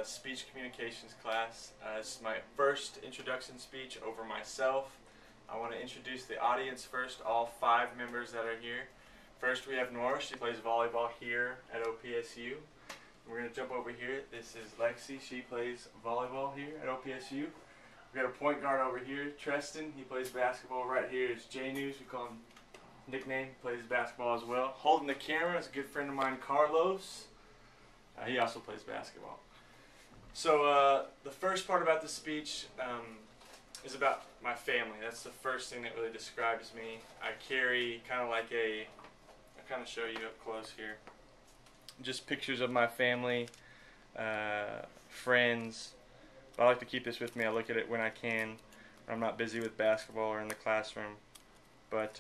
Speech communications class. This is my first introduction speech over myself. I want to introduce the audience first, all 5 members that are here. First we have Nora. She plays volleyball here at OPSU. We're going to jump over here. This is Lexi. She plays volleyball here at OPSU. We got a point guard over here, Treston. He plays basketball. Right here is J-News. We call him nickname. He plays basketball as well. Holding the camera is a good friend of mine, Carlos. He also plays basketball. So the first part about the speech is about my family. That's the first thing that really describes me. I carry kind of like I'll kind of show you up close here. Just pictures of my family, friends. I like to keep this with me. I look at it when I can. I'm not busy with basketball or in the classroom. But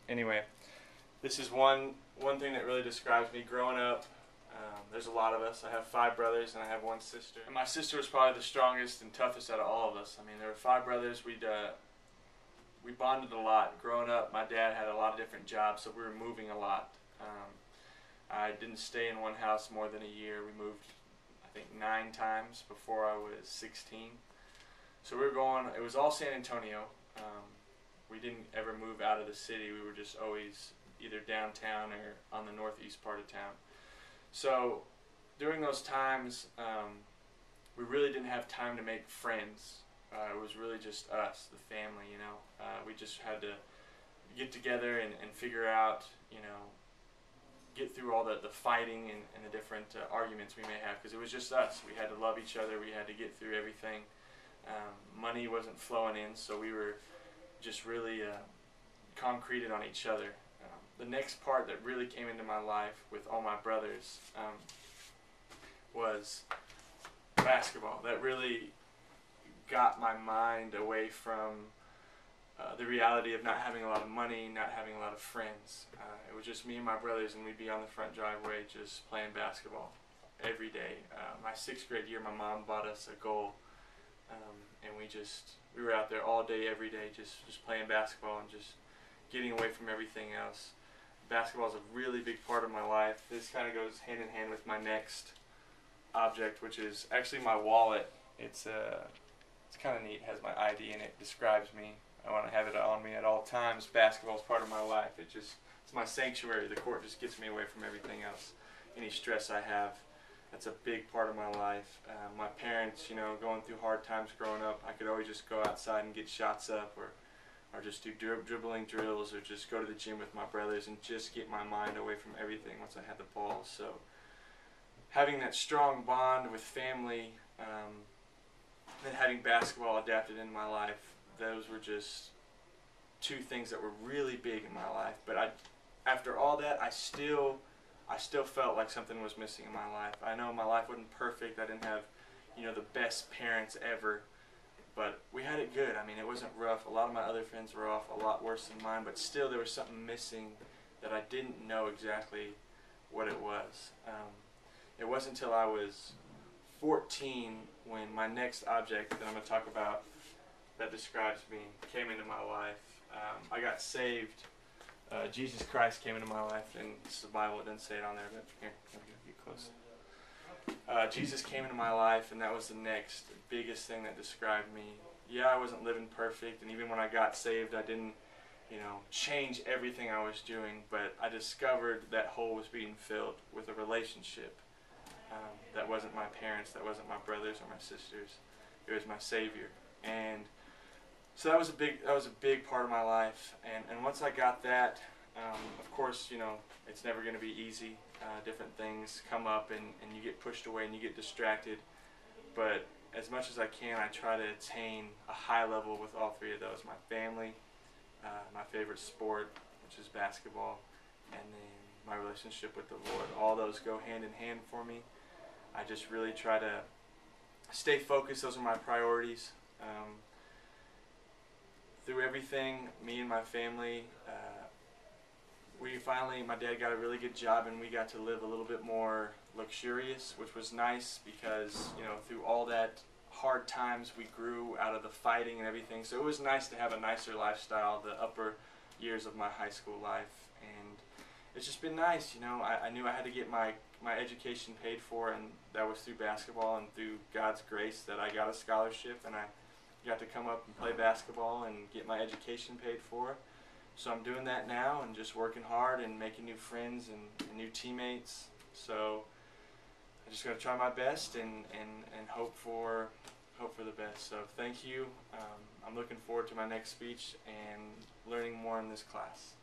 anyway, this is one thing that really describes me growing up. There's a lot of us. I have 5 brothers and I have 1 sister. And my sister was probably the strongest and toughest out of all of us. I mean, there were 5 brothers. We bonded a lot. Growing up, my dad had a lot of different jobs, so we were moving a lot. I didn't stay in one house more than a year. We moved, I think, 9 times before I was 16. So we were going, it was all San Antonio. We didn't ever move out of the city. We were just always either downtown or on the northeast part of town. So during those times, we really didn't have time to make friends. It was really just us, the family, you know. We just had to get together and figure out, you know, get through all the fighting and the different arguments we may have, because it was just us. We had to love each other. We had to get through everything. Money wasn't flowing in, so we were just really concreted on each other. The next part that really came into my life with all my brothers was basketball. That really got my mind away from the reality of not having a lot of money, not having a lot of friends. It was just me and my brothers, and we'd be on the front driveway just playing basketball every day. My 6th grade year, my mom bought us a goal, and we were out there all day, every day, just playing basketball and just getting away from everything else. Basketball is a really big part of my life. This kind of goes hand in hand with my next object, which is actually my wallet. It's kind of neat. It has my ID in it. Describes me. I want to have it on me at all times. Basketball is part of my life. It's my sanctuary. The court just gets me away from everything else. Any stress I have, that's a big part of my life. My parents, you know, going through hard times growing up, I could always just go outside and get shots up, or just do dribbling drills, or just go to the gym with my brothers and just get my mind away from everything once I had the ball. So having that strong bond with family, and having basketball adapted in my life, those were just 2 things that were really big in my life. But after all that, I still felt like something was missing in my life. I know my life wasn't perfect. I didn't have, you know, the best parents ever. But we had it good. I mean, it wasn't rough. A lot of my other friends were off a lot worse than mine, but still there was something missing that I didn't know exactly what it was. It wasn't until I was 14 when my next object that I'm going to talk about that describes me came into my life. I got saved. Jesus Christ came into my life, and this is the Bible. It doesn't say it on there, but here, let me get close. Jesus came into my life, and that was the next biggest thing that described me. Yeah, I wasn't living perfect, and even when I got saved, I didn't, you know, change everything I was doing, but I discovered that hole was being filled with a relationship that wasn't my parents, that wasn't my brothers or my sisters. It was my Savior, and so that was a big part of my life. And once I got that, of course, you know, it's never going to be easy. Different things come up, and you get pushed away and you get distracted. But as much as I can, I try to attain a high level with all 3 of those. My family, my favorite sport, which is basketball, and then my relationship with the Lord. All those go hand in hand for me. I just really try to stay focused. Those are my priorities. Through everything, me and my family, my dad got a really good job, and we got to live a little bit more luxurious, which was nice because, you know, through all that hard times, we grew out of the fighting and everything. So it was nice to have a nicer lifestyle the upper years of my high school life, and it's just been nice. You know, I knew I had to get my education paid for, and that was through basketball, and through God's grace that I got a scholarship and I got to come up and play basketball and get my education paid for. So I'm doing that now and just working hard and making new friends and new teammates. So I just got to try my best and hope for the best. So thank you. I'm looking forward to my next speech and learning more in this class.